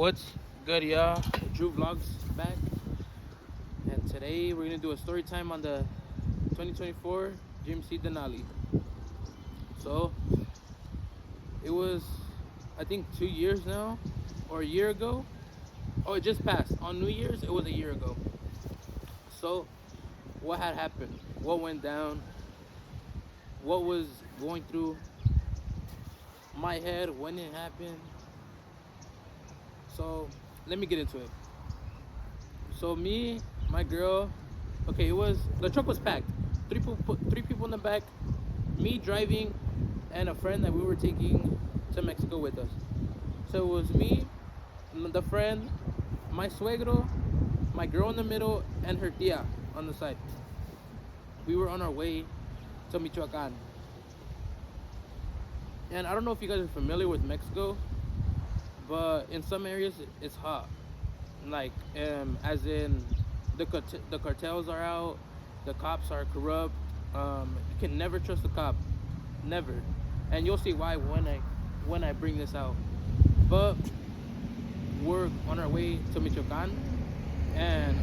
What's good, y'all? Drew Vlogs back, and today we're gonna do a story time on the 2024 GMC Denali. So it was, I think, 2 years now, or a year ago. Oh, it just passed on New Year's. It was a year ago. So what had happened? What went down? What was going through my head when it happened? So let me get into it. So me, my girl, okay, the truck was packed. Three people in the back, me driving, and a friend that we were taking to Mexico with us. So it was me, the friend, my suegro, my girl in the middle, and her tia on the side. We were on our way to Michoacan. And I don't know if you guys are familiar with Mexico, but in some areas it's hot. Like, as in the cartels are out, the cops are corrupt. You can never trust a cop, never. And you'll see why when I bring this out. But we're on our way to Michoacan, and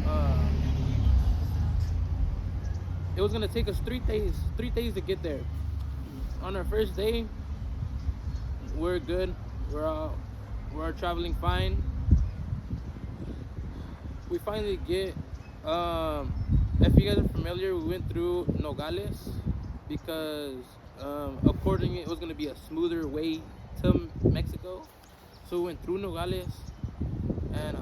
it was gonna take us 3 days to get there. On our first day, we're good. We're traveling fine. We finally get, if you guys are familiar, we went through Nogales because accordingly it was going to be a smoother way to Mexico. So we went through Nogales, and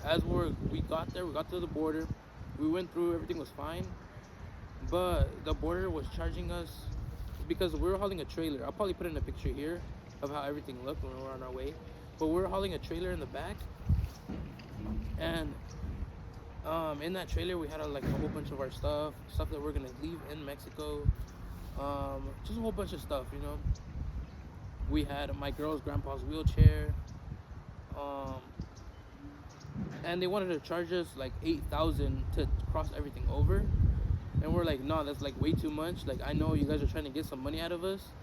as we got there, we got to the border. We went through, everything was fine, but the border was charging us because we were hauling a trailer. I'll probably put in a picture here of how everything looked when we were on our way. But we were hauling a trailer in the back, and in that trailer we had a whole bunch of our stuff that we're gonna leave in Mexico. Just a whole bunch of stuff, you know. We had my girl's grandpa's wheelchair, and they wanted to charge us like 8,000 to cross everything over, and we're like, no, that's like way too much. Like, I know you guys are trying to get some money out of us,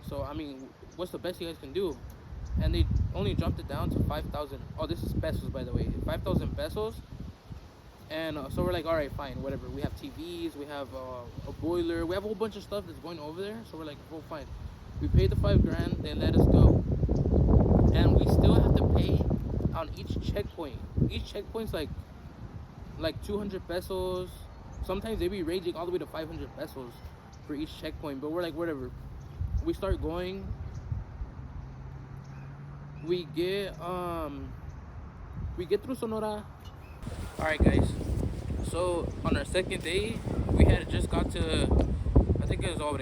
so I mean, what's the best you guys can do? And they only dropped it down to 5,000. Oh, this is pesos, by the way. 5,000 pesos. And so we're like, all right, fine, whatever. We have TVs, we have a boiler, we have a whole bunch of stuff that's going over there. So we're like, oh, fine. We paid the $5,000, they let us go. And we still have to pay on each checkpoint. Each checkpoint's like 200 pesos. Sometimes they be ranging all the way to 500 pesos for each checkpoint. But we're like, whatever. We start going. We get through Sonora. All right, guys. So on our second day, we had just got to, I think it was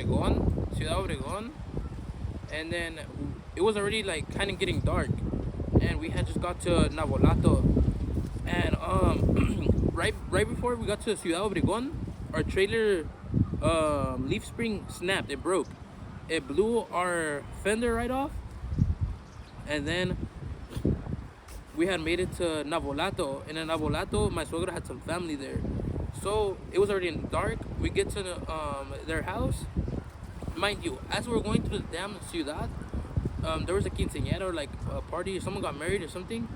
Ciudad Obregón, and then it was already like kind of getting dark, and we had just got to Navolato, and right before we got to Ciudad Obregón, our trailer leaf spring snapped. It broke. It blew our fender right off. And then we had made it to Navolato. And in Navolato, my suegro had some family there. So it was already in the dark. We get to their house. Mind you, as we were going through the damn ciudad, there was a quinceañera, or like a party, or someone got married or something.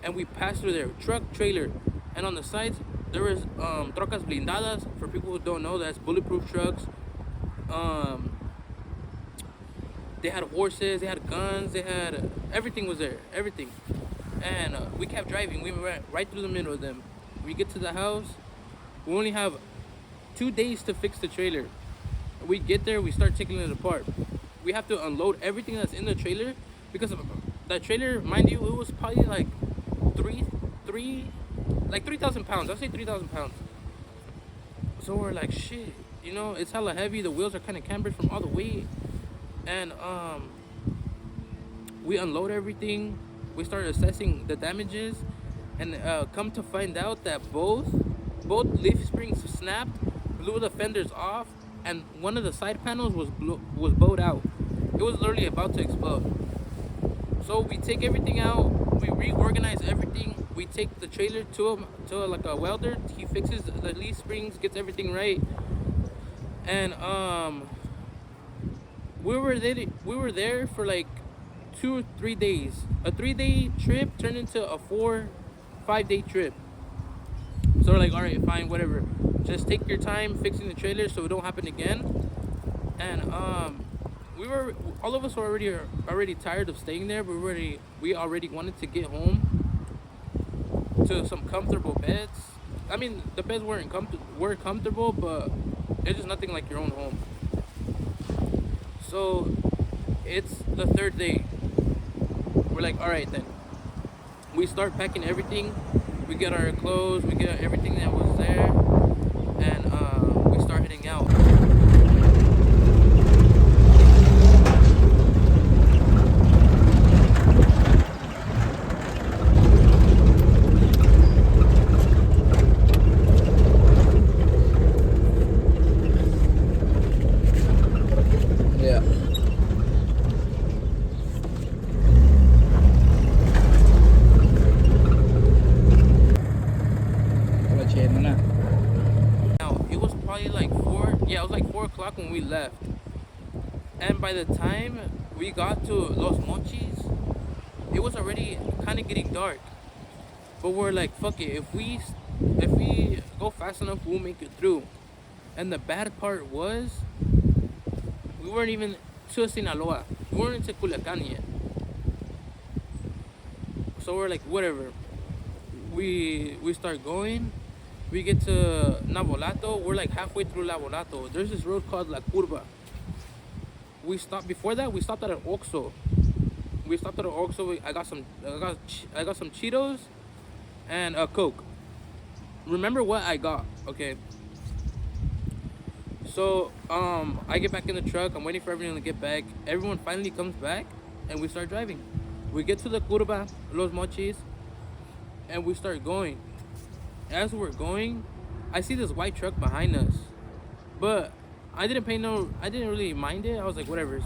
And we passed through there, truck, trailer. And on the sides, there was trocas blindadas. For people who don't know, that's bulletproof trucks. They had horses, they had guns, they had everything was there, everything. And we kept driving. We went right through the middle of them. We get to the house. We only have 2 days to fix the trailer. We get there, we start taking it apart. We have to unload everything that's in the trailer because that trailer, mind you, it was probably like 3,000 pounds. I'll say 3,000 pounds. So we're like, shit, you know, it's hella heavy. The wheels are kind of cambered from all the weight. And we unload everything. We start assessing the damages, and come to find out that both leaf springs snapped, blew the fenders off, and one of the side panels was bowed out. It was literally about to explode. So we take everything out, we reorganize everything. We take the trailer to like a welder. He fixes the leaf springs, gets everything right, and we were there for like 2 or 3 days. A 3-day trip turned into a 4, 5 day trip. So we're like, all right, fine, whatever. Just take your time fixing the trailer so it don't happen again. And we were all of us were already tired of staying there. We already wanted to get home to some comfortable beds. I mean, the beds were comfortable, but it's just nothing like your own home. So it's the 3rd day. We're like, all right then. We start packing everything. We get our clothes. We get everything that was there, and we start heading out. Yeah. Now it was probably like 4. Yeah, it was like 4 o'clock when we left. And by the time we got to Los Mochis, it was already kind of getting dark. But we're like, fuck it. If we go fast enough, we'll make it through. And the bad part was, we weren't even to Sinaloa. We weren't into Culiacan yet. So we're like, whatever. We start going. We get to Navolato. We're like halfway through Navolato. There's this road called La Curva. We stopped before that. We stopped at an Oxxo. I got some Cheetos and a Coke. Remember what I got? Okay. So I get back in the truck. I'm waiting for everyone to get back. Everyone finally comes back, and we start driving. We get to the Curva, Los Mochis, and we start going. As we're going, I see this white truck behind us, but I didn't really mind it. I was like, whatever.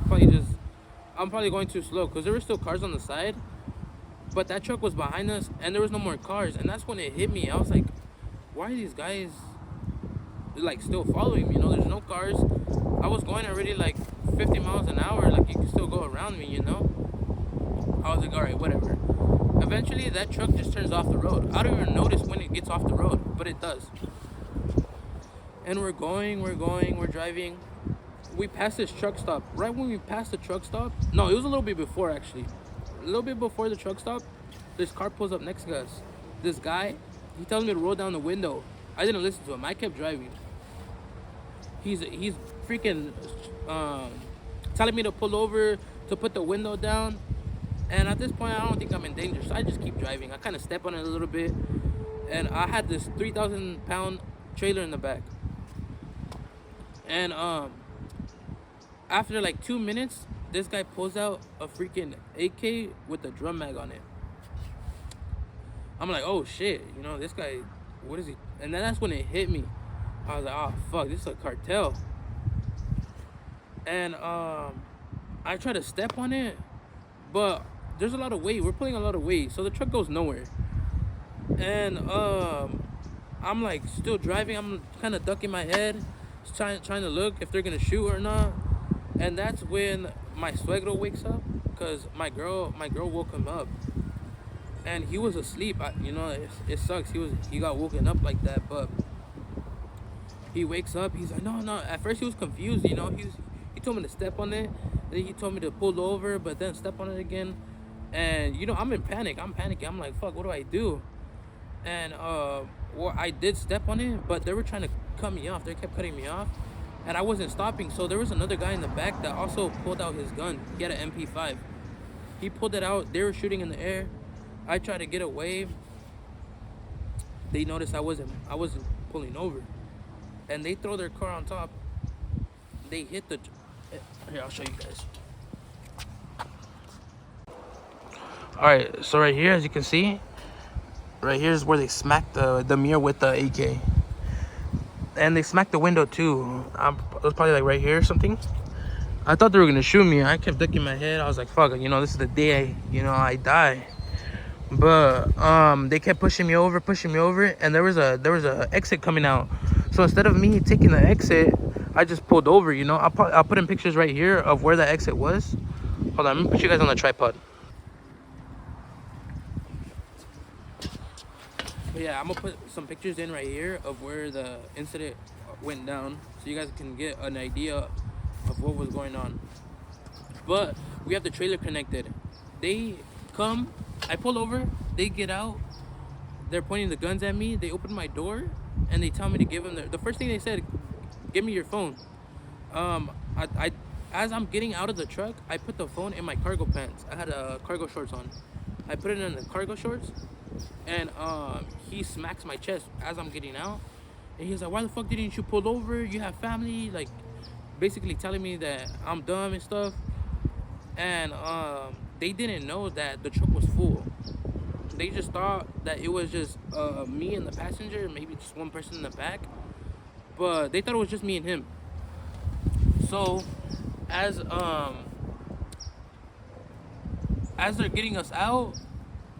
I'm probably going too slow because there were still cars on the side, but that truck was behind us, and there was no more cars. And that's when it hit me. I was like, why are these guys like still following me? There's no cars. I was going already like 50 miles an hour. Like, you can still go around me. I was like, all right, whatever. Eventually, that truck just turns off the road. I don't even notice when it gets off the road, but it does. And we're driving. We passed this truck stop. Right when we passed the truck stop, no, it was a little bit before actually. A little bit before the truck stop, this car pulls up next to us. This guy, he tells me to roll down the window. I didn't listen to him. I kept driving. He's freaking telling me to pull over, to put the window down. And at this point, I don't think I'm in danger, so I just keep driving. I kind of step on it a little bit. And I had this 3,000-pound trailer in the back. And after like 2 minutes, this guy pulls out a freaking AK with a drum mag on it. I'm like, oh shit, this guy, what is he? And then that's when it hit me. I was like, oh fuck, this is a cartel. And I try to step on it, but there's a lot of weight. We're pulling a lot of weight, so the truck goes nowhere. And I'm like still driving. I'm kind of ducking my head, trying to look if they're gonna shoot or not. And that's when my suegro wakes up, cause my girl woke him up, and he was asleep. It sucks. He got woken up like that, but he wakes up. He's like, no. At first he was confused. He told me to step on it. Then he told me to pull over, but then step on it again. And I'm in panic. I'm panicking. I'm like, fuck, what do I do? And I did step on it, but they were trying to cut me off. They kept cutting me off, and I wasn't stopping. So there was another guy in the back that also pulled out his gun. He had an MP5. He pulled it out. They were shooting in the air. I tried to get away. They noticed I wasn't pulling over, and they throw their car on top. They hit the. Here, I'll show you guys. Alright, so right here, as you can see, right here is where they smacked the mirror with the AK. And they smacked the window too. It was probably like right here or something. I thought they were gonna shoot me. I kept ducking my head. I was like, fuck, this is the day I die. But they kept pushing me over, and there was a exit coming out. So instead of me taking the exit, I just pulled over. I'll put in pictures right here of where the exit was. Hold on, let me put you guys on the tripod. But yeah, I'm gonna put some pictures in right here of where the incident went down, so you guys can get an idea of what was going on. But we have the trailer connected. They come, I pull over, they get out, they're pointing the guns at me, they open my door, and they tell me to give them the first thing they said, give me your phone. I as I'm getting out of the truck, I put the phone in my cargo pants. I had cargo shorts on. I put it in the cargo shorts, and he smacks my chest as I'm getting out, and he's like, "Why the fuck didn't you pull over? You have family," like basically telling me that I'm dumb and stuff. And they didn't know that the truck was full. They just thought that it was just me and the passenger, maybe just one person in the back, but they thought it was just me and him. So as they're getting us out,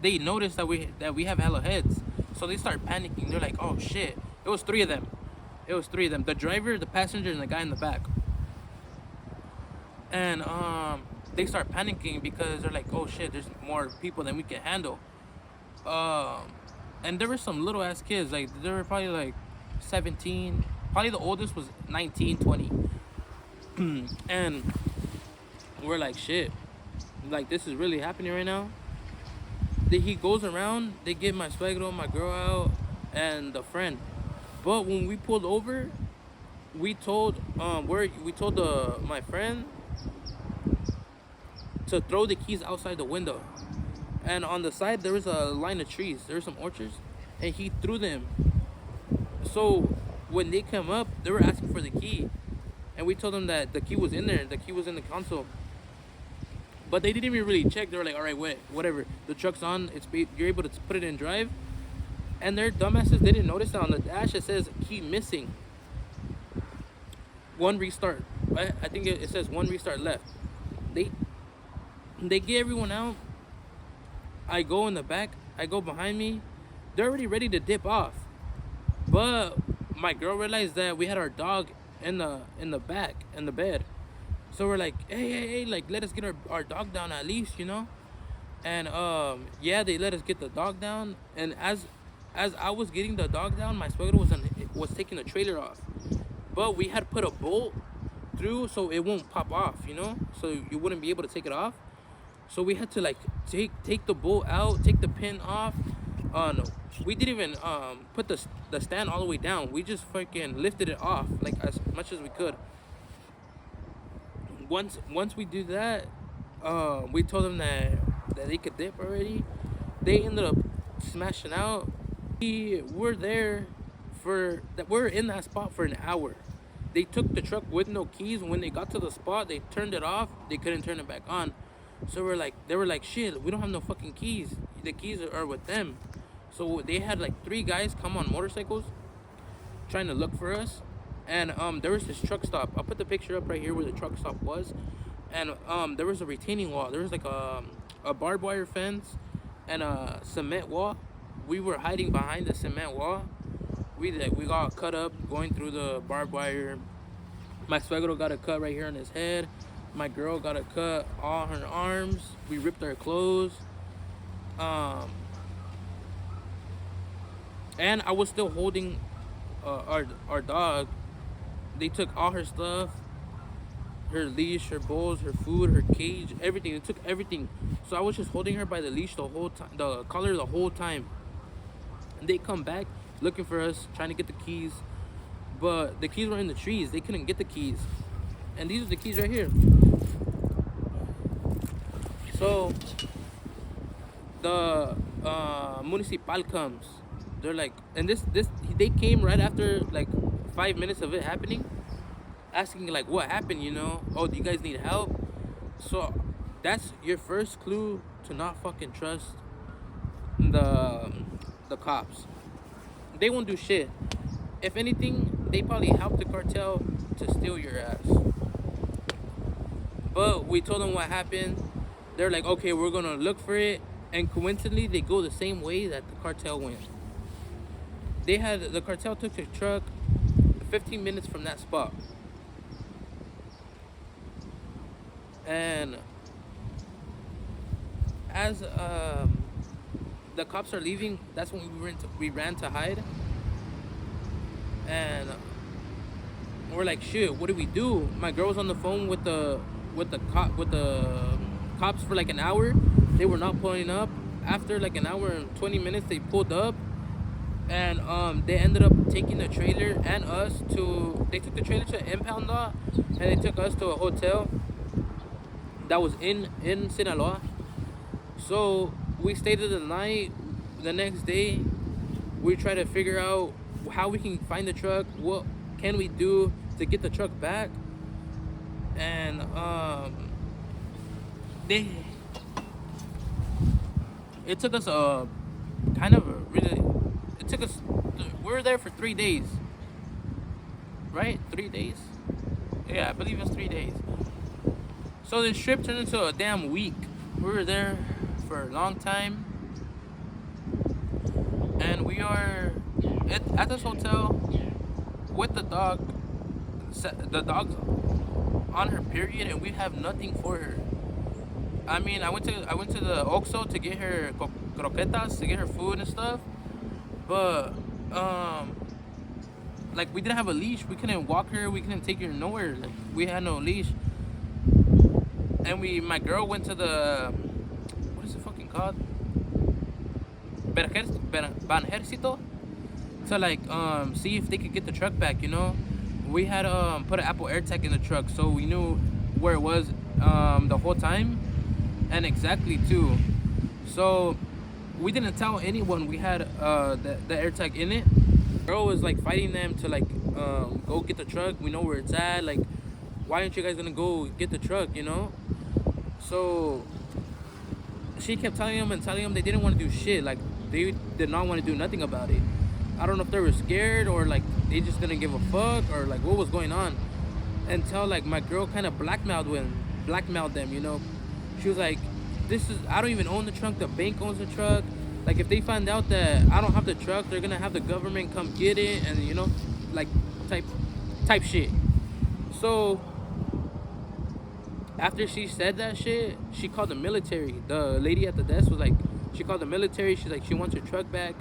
they noticed that we have hella heads. So they start panicking. They're like, "Oh shit!" It was three of them. The driver, the passenger, and the guy in the back. And they start panicking because they're like, "Oh shit! There's more people than we can handle." And there were some little ass kids. Like they were probably like 17. Probably the oldest was 19, 20. And we're like, "Shit! Like this is really happening right now." He goes around. They get my suegro, my girl out, and the friend. But when we pulled over, we told my friend to throw the keys outside the window. And on the side there was a line of trees. There were some orchards, and he threw them. So when they come up, they were asking for the key, and we told them that the key was in there. The key was in the console. But they didn't even really check. They were like, "All right, wait, whatever. The truck's on. You're able to put it in drive." And their dumbasses didn't notice that on the dash it says key missing. One restart. I think it says one restart left. They get everyone out. I go in the back. I go behind me. They're already ready to dip off. But my girl realized that we had our dog in the back in the bed. So we're like, hey, like let us get our dog down at least, you know? And yeah, they let us get the dog down. And as I was getting the dog down, my suegro was taking the trailer off. But we had put a bolt through so it won't pop off, you know? So you wouldn't be able to take it off. So we had to like take the bolt out, take the pin off. No, we didn't even put the stand all the way down. We just fucking lifted it off like as much as we could. Once we do that, we told them that they could dip already. They ended up smashing out. We're in that spot for an hour. They took the truck with no keys. When they got to the spot, they turned it off. They couldn't turn it back on. So they were like, "Shit, we don't have no fucking keys. The keys are with them." So they had like 3 guys come on motorcycles trying to look for us. And there was this truck stop. I'll put the picture up right here where the truck stop was. And there was a retaining wall. There was like a barbed wire fence and a cement wall. We were hiding behind the cement wall. We got cut up going through the barbed wire. My suegro got a cut right here on his head. My girl got a cut all her arms. We ripped our clothes. And I was still holding our dog. They took all her stuff, her leash, her bowls, her food, her cage, everything. They took everything. So I was just holding her by the leash the whole time, the collar the whole time. And they come back looking for us, trying to get the keys. But the keys were in the trees. They couldn't get the keys. And these are the keys right here. So the municipal comes. They're like, and they came right after like 5 minutes of it happening, asking like, "What happened? You know? Oh, do you guys need help?" So that's your first clue to not fucking trust the cops. They won't do shit. If anything, they probably help the cartel to steal your ass. But we told them what happened. They're like, "Okay, we're gonna look for it." And coincidentally, they go the same way that the cartel went. The cartel took the truck 15 minutes from that spot. And as the cops are leaving, that's when we ran to hide, and we're like, shit, what do we do? My girl was on the phone with the cops for like an hour. They were not pulling up. After like an hour and 20 minutes, they pulled up, and they ended up taking the trailer and us to. They took the trailer to an impound lot, and they took us to a hotel that was in Sinaloa. So we stayed there the night. The next day, we tried to figure out how we can find the truck. What can we do to get the truck back? And they it took us a kind of a really. It took us. We were there for 3 days, right? 3 days. Yeah, I believe it's 3 days. So this trip turned into a damn week. We were there for a long time, and we are at this hotel with the dog. The dog's on her period, and we have nothing for her. I mean, I went to the Oxxo to get her croquetas, to get her food and stuff, but like we didn't have a leash. We couldn't walk her. We couldn't take her nowhere. Like, we had no leash. And my girl went to the, what is it fucking called? Banjercito, to like see if they could get the truck back. You know, we had put an Apple AirTag in the truck, so we knew where it was the whole time, and exactly too. So we didn't tell anyone we had the AirTag in it. Girl was like fighting them to like go get the truck. We know where it's at. Like, why aren't you guys gonna go get the truck? You know. So she kept telling them they didn't want to do shit. Like, they did not want to do nothing about it. I don't know if they were scared or like they just didn't give a fuck or like what was going on. Until like my girl kind of blackmailed them. You know, she was like, I don't even own the truck. The bank owns the truck. Like, if they find out that I don't have the truck, they're gonna have the government come get it, and you know, like type shit. So after she said that shit, she called the military. The lady at the desk was like, she called the military. She's like, she wants her truck back.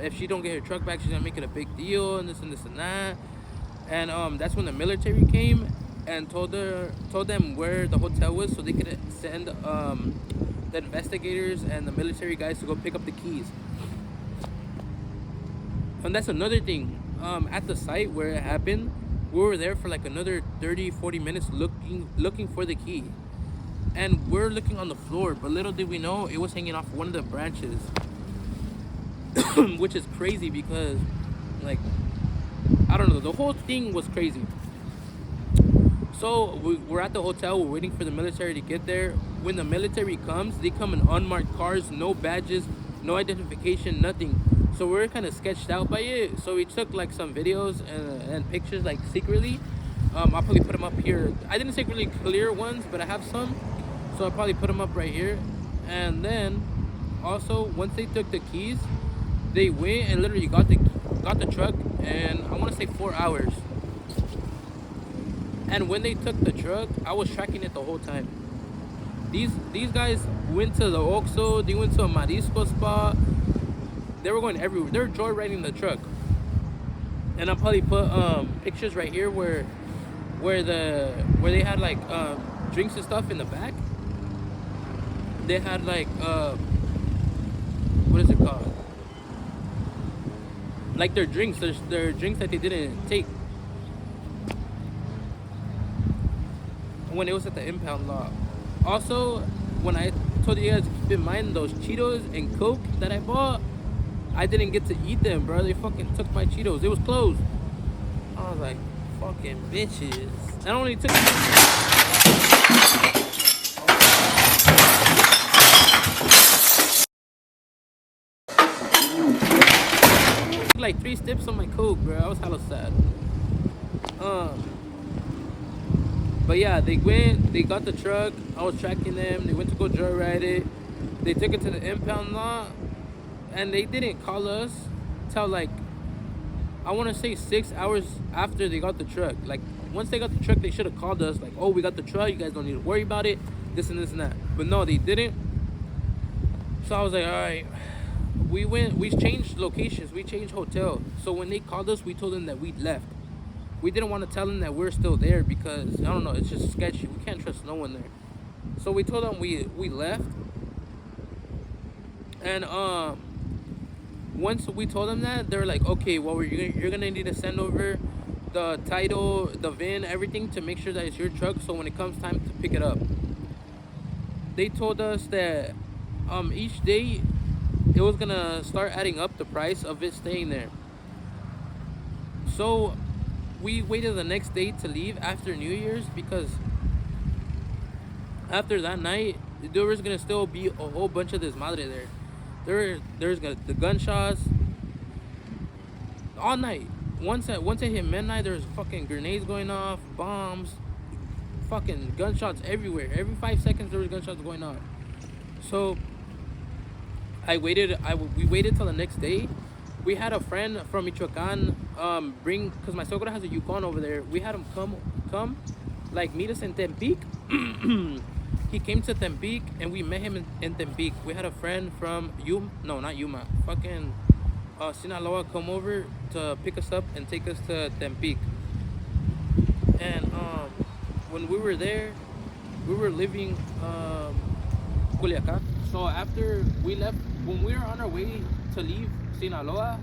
If she don't get her truck back, she's gonna make it a big deal and this and this and that. And that's when the military came and told them where the hotel was, so they could send the investigators and the military guys to go pick up the keys. And that's another thing. At the site where it happened, we were there for like another 30-40 minutes looking for the key. And we're looking on the floor, but little did we know it was hanging off one of the branches. Which is crazy because, like, I don't know, the whole thing was crazy. So we're at the hotel, we're waiting for the military to get there. When the military comes, they come in unmarked cars, no badges, no identification, nothing. So we're kind of sketched out by it. So we took like some videos and pictures like secretly. I'll probably put them up here. I didn't take really clear ones, but I have some. So I'll probably put them up right here. And then also, once they took the keys, they went and literally got the truck in, I want to say 4 hours. And when they took the truck, I was tracking it the whole time. These guys went to the Oxxo, they went to a marisco spot. They were going everywhere. They were joyriding the truck. And I'll probably put pictures right here where they had like drinks and stuff in the back. They had like what is it called? Like their drinks that they didn't take when it was at the impound lot. Also, when I told you guys to keep in mind those Cheetos and Coke that I bought, I didn't get to eat them, bro. They fucking took my Cheetos. It was closed. I was like, fucking bitches. I only took like 3 steps on my Coke, bro. I was hella sad. But yeah, they got the truck. I was tracking them. They went to go joyride it. They took it to the impound lot, and they didn't call us till like, I want to say 6 hours after they got the truck. Like, once they got the truck, they should have called us like, oh, we got the truck, you guys don't need to worry about it, this and this and that. But no, they didn't. So I was like, all right. We changed locations, we changed hotel. So when they called us, we told them that we left. We didn't want to tell them that we're still there because I don't know, it's just sketchy. We can't trust no one there. So we told them we left, and once we told them that, they're like, okay, well you're gonna need to send over the title, the VIN, everything to make sure that it's your truck. So when it comes time to pick it up, they told us that each day it was gonna start adding up the price of it staying there. So we waited the next day to leave after New Year's because after that night there was gonna still be a whole bunch of this madre there. There's gonna the gunshots all night. Once it hit midnight, there's fucking grenades going off, bombs, fucking gunshots everywhere. Every 5 seconds there was gunshots going on. So we waited till the next day. We had a friend from Michoacan bring, because my suegra has a Yukon over there. We had him come like meet us in Tempic. He came to Tempic and we met him in Tempic. We had a friend from not Yuma, fucking Sinaloa come over to pick us up and take us to Tempic. And when we were there, we were living Culiacan. So after we left, when we were on our way to leave Sinaloa,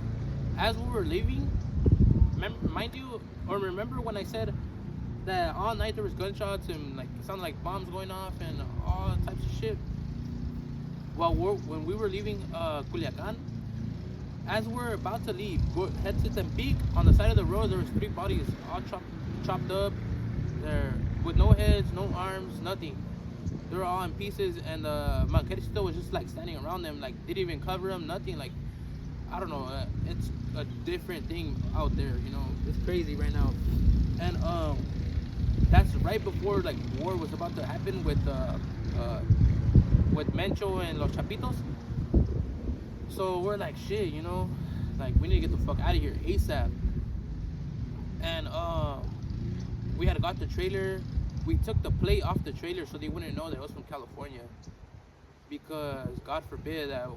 as we were leaving, remember when I said that all night there was gunshots and like it sounded like bombs going off and all types of shit? Well, when we were leaving Culiacan, as we're about to leave, head to Tempic, on the side of the road there was 3 bodies all chopped up. They're with no heads, no arms, nothing. They were all in pieces, and the Manquerito was just like standing around them, like didn't even cover them, nothing. Like I don't know, it's a different thing out there, you know. It's crazy right now, and that's right before like war was about to happen with Mencho and Los Chapitos. So we're like, shit, you know, like we need to get the fuck out of here ASAP. And we had got the trailer. We took the plate off the trailer so they wouldn't know that it was from California, because God forbid that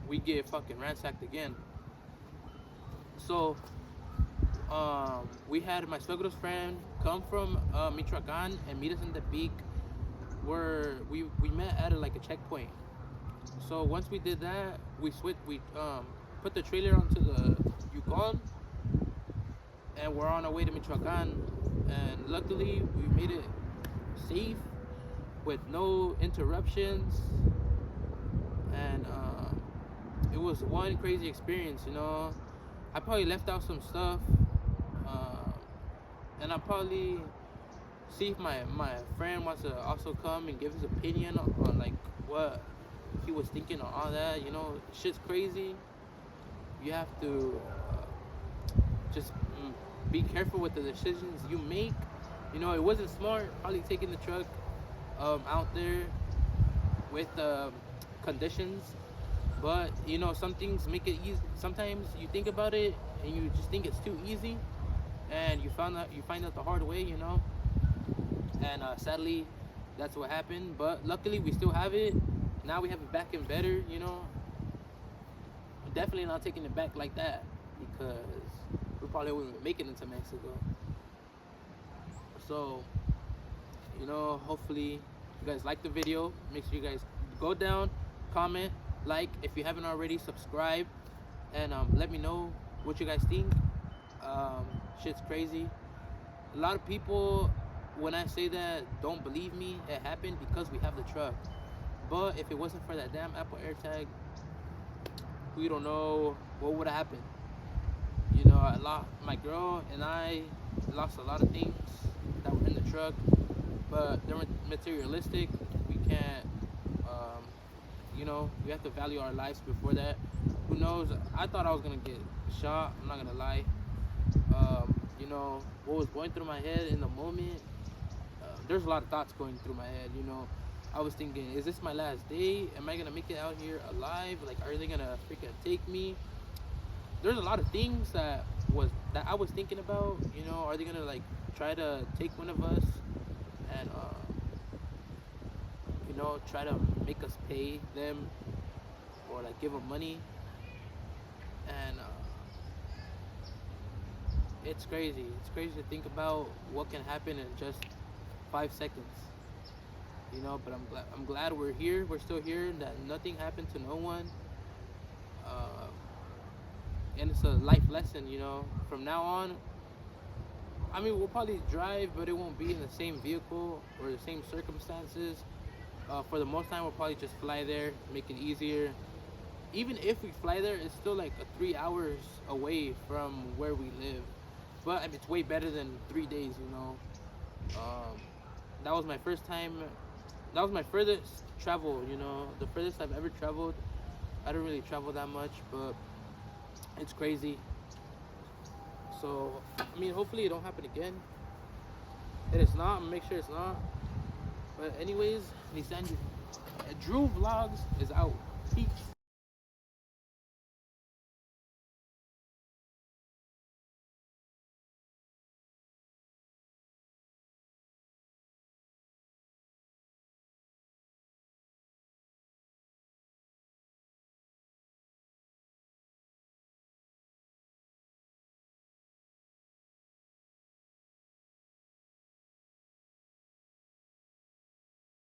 we get fucking ransacked again. So we had my suegro's friend come from Michoacan and meet us in the peak, where we met at like a checkpoint. So once we did that, we put the trailer onto the Yukon, and we're on our way to Michoacan. And luckily we made it safe with no interruptions, and it was one crazy experience, you know. I probably left out some stuff, and I'll probably see if my friend wants to also come and give his opinion on like what he was thinking on all that, you know. Shit's crazy. You have to just be careful with the decisions you make. You know, it wasn't smart probably taking the truck out there with conditions, but you know, some things make it easy. Sometimes you think about it and you just think it's too easy, and you find out the hard way, you know. And sadly that's what happened, but luckily we still have it now. We have it back and better, you know. Definitely not taking it back like that, because we probably wouldn't make it into Mexico. So, you know, hopefully you guys like the video. Make sure you guys go down, comment, like. If you haven't already, subscribe, and let me know what you guys think. Shit's crazy. A lot of people, when I say that, don't believe me. It happened because we have the truck. But if it wasn't for that damn Apple AirTag, we don't know what would have happened. You know, my girl and I lost a lot of things that were in the truck, but they're materialistic. We can't, you know, we have to value our lives before that. Who knows? I thought I was gonna get shot. I'm not gonna lie. You know, what was going through my head in the moment, there's a lot of thoughts going through my head, you know. I was thinking, is this my last day? Am I gonna make it out here alive? Like, are they gonna freaking take me? There's a lot of things that I was thinking about, you know. Are they gonna like try to take one of us and you know, try to make us pay them or like give them money, and it's crazy. It's crazy to think about what can happen in just 5 seconds. You know, but I'm glad we're here. We're still here. That nothing happened to no one. Uh, and it's a life lesson. You know, from now on, I mean, we'll probably drive, but it won't be in the same vehicle or the same circumstances. For the most time, we'll probably just fly there, make it easier. Even if we fly there, it's still like 3 hours away from where we live. But I mean, it's way better than 3 days, you know. That was my first time. That was my furthest travel, you know. The furthest I've ever traveled. I don't really travel that much, but it's crazy. So, I mean, hopefully it don't happen again. If it's not, I'm gonna make sure it's not. But anyways, Drew Vlogs is out. Peace.